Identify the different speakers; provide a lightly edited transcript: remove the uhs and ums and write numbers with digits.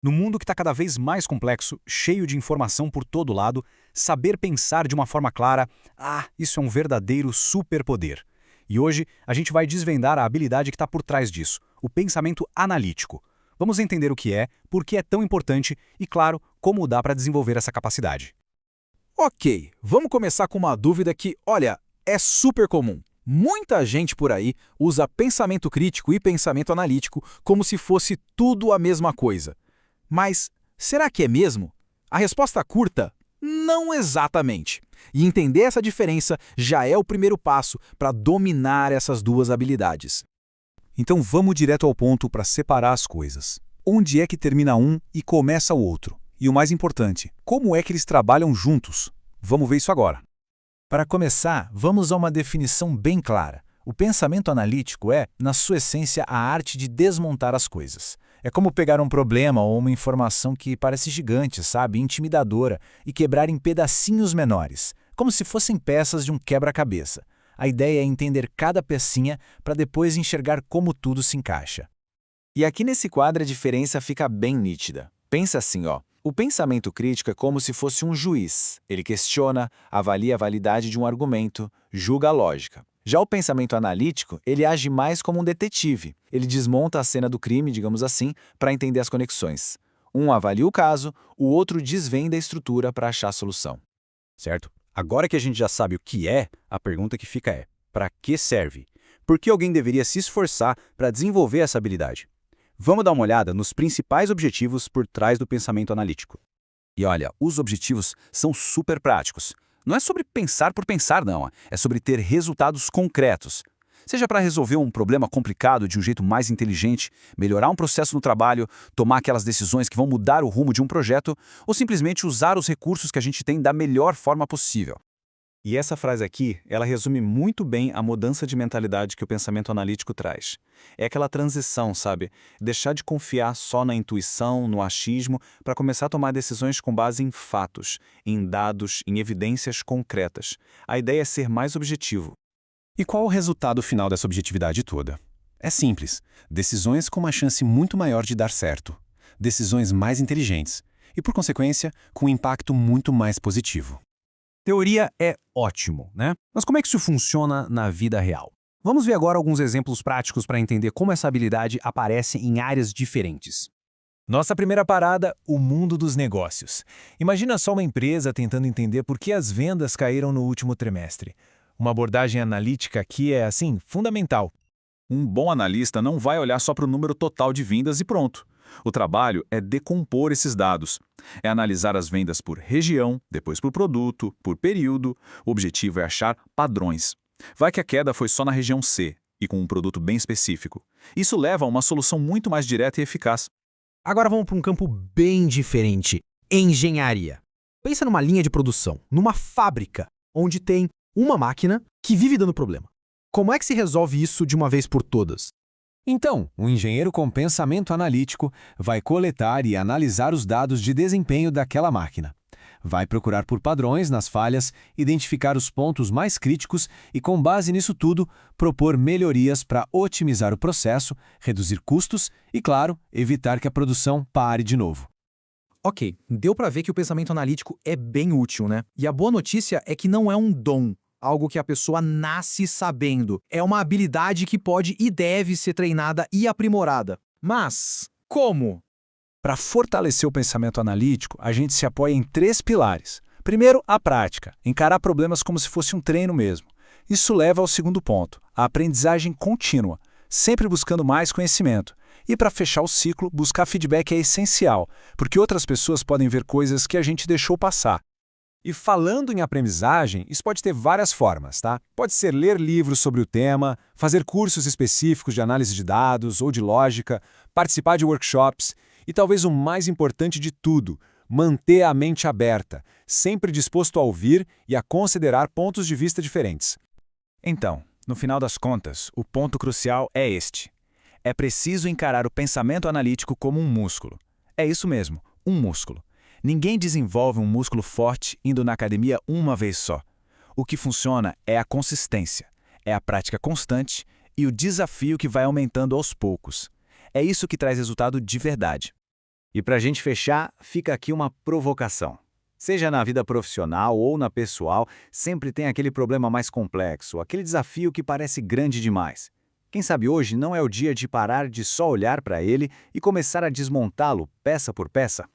Speaker 1: No mundo que está cada vez mais complexo, cheio de informação por todo lado, saber pensar de uma forma clara, isso é um verdadeiro superpoder. E hoje a gente vai desvendar a habilidade que está por trás disso, o pensamento analítico. Vamos entender o que é, por que é tão importante e, claro, como dá para desenvolver essa capacidade.
Speaker 2: Ok, vamos começar com uma dúvida que, olha, é super comum. Muita gente por aí usa pensamento crítico e pensamento analítico como se fosse tudo a mesma coisa. Mas será que é mesmo? A resposta curta, não exatamente. E entender essa diferença já é o primeiro passo para dominar essas duas habilidades.
Speaker 3: Então vamos direto ao ponto para separar as coisas. Onde é que termina um e começa o outro? E o mais importante, como é que eles trabalham juntos? Vamos ver isso agora.
Speaker 4: Para começar, vamos a uma definição bem clara. O pensamento analítico é, na sua essência, a arte de desmontar as coisas. É como pegar um problema ou uma informação que parece gigante, sabe, intimidadora, e quebrar em pedacinhos menores, como se fossem peças de um quebra-cabeça. A ideia é entender cada pecinha para depois enxergar como tudo se encaixa.
Speaker 5: E aqui nesse quadro a diferença fica bem nítida. Pensa assim, ó. O pensamento crítico é como se fosse um juiz. Ele questiona, avalia a validade de um argumento, julga a lógica. Já o pensamento analítico, ele age mais como um detetive. Ele desmonta a cena do crime, digamos assim, para entender as conexões. Um avalia o caso, o outro desvenda a estrutura para achar a solução.
Speaker 1: Certo? Agora que a gente já sabe o que é, a pergunta que fica é: para que serve? Por que alguém deveria se esforçar para desenvolver essa habilidade? Vamos dar uma olhada nos principais objetivos por trás do pensamento analítico. E olha, os objetivos são super práticos. Não é sobre pensar por pensar, não. É sobre ter resultados concretos. Seja para resolver um problema complicado de um jeito mais inteligente, melhorar um processo no trabalho, tomar aquelas decisões que vão mudar o rumo de um projeto, ou simplesmente usar os recursos que a gente tem da melhor forma possível. E essa frase aqui, ela resume muito bem a mudança de mentalidade que o pensamento analítico traz. É aquela transição, sabe? Deixar de confiar só na intuição, no achismo, para começar a tomar decisões com base em fatos, em dados, em evidências concretas. A ideia é ser mais objetivo.
Speaker 3: E qual o resultado final dessa objetividade toda? É simples. Decisões com uma chance muito maior de dar certo. Decisões mais inteligentes. E, por consequência, com um impacto muito mais positivo.
Speaker 1: Teoria é ótimo, né? Mas como é que isso funciona na vida real? Vamos ver agora alguns exemplos práticos para entender como essa habilidade aparece em áreas diferentes.
Speaker 4: Nossa primeira parada, o mundo dos negócios. Imagina só uma empresa tentando entender por que as vendas caíram no último trimestre. Uma abordagem analítica aqui é, assim, fundamental.
Speaker 3: Um bom analista não vai olhar só para o número total de vendas e pronto. O trabalho é decompor esses dados. É analisar as vendas por região, depois por produto, por período. O objetivo é achar padrões. Vai que a queda foi só na região C e com um produto bem específico. Isso leva a uma solução muito mais direta e eficaz.
Speaker 6: Agora vamos para um campo bem diferente: engenharia. Pensa numa linha de produção, numa fábrica, onde tem uma máquina que vive dando problema. Como é que se resolve isso de uma vez por todas?
Speaker 4: Então, o engenheiro com pensamento analítico vai coletar e analisar os dados de desempenho daquela máquina. Vai procurar por padrões nas falhas, identificar os pontos mais críticos e, com base nisso tudo, propor melhorias para otimizar o processo, reduzir custos e, claro, evitar que a produção pare de novo.
Speaker 6: Ok, deu para ver que o pensamento analítico é bem útil, né? E a boa notícia é que não é um dom, algo que a pessoa nasce sabendo. É uma habilidade que pode e deve ser treinada e aprimorada. Mas como?
Speaker 3: Para fortalecer o pensamento analítico, a gente se apoia em 3 pilares. Primeiro, a prática, encarar problemas como se fosse um treino mesmo. Isso leva ao segundo ponto, a aprendizagem contínua, sempre buscando mais conhecimento. E para fechar o ciclo, buscar feedback é essencial, porque outras pessoas podem ver coisas que a gente deixou passar.
Speaker 4: E falando em aprendizagem, isso pode ter várias formas, tá? Pode ser ler livros sobre o tema, fazer cursos específicos de análise de dados ou de lógica, participar de workshops e talvez o mais importante de tudo, manter a mente aberta, sempre disposto a ouvir e a considerar pontos de vista diferentes.
Speaker 1: Então, no final das contas, o ponto crucial é este. É preciso encarar o pensamento analítico como um músculo. É isso mesmo, um músculo. Ninguém desenvolve um músculo forte indo na academia uma vez só. O que funciona é a consistência, é a prática constante e o desafio que vai aumentando aos poucos. É isso que traz resultado de verdade. E para a gente fechar, fica aqui uma provocação. Seja na vida profissional ou na pessoal, sempre tem aquele problema mais complexo, aquele desafio que parece grande demais. Quem sabe hoje não é o dia de parar de só olhar para ele e começar a desmontá-lo peça por peça?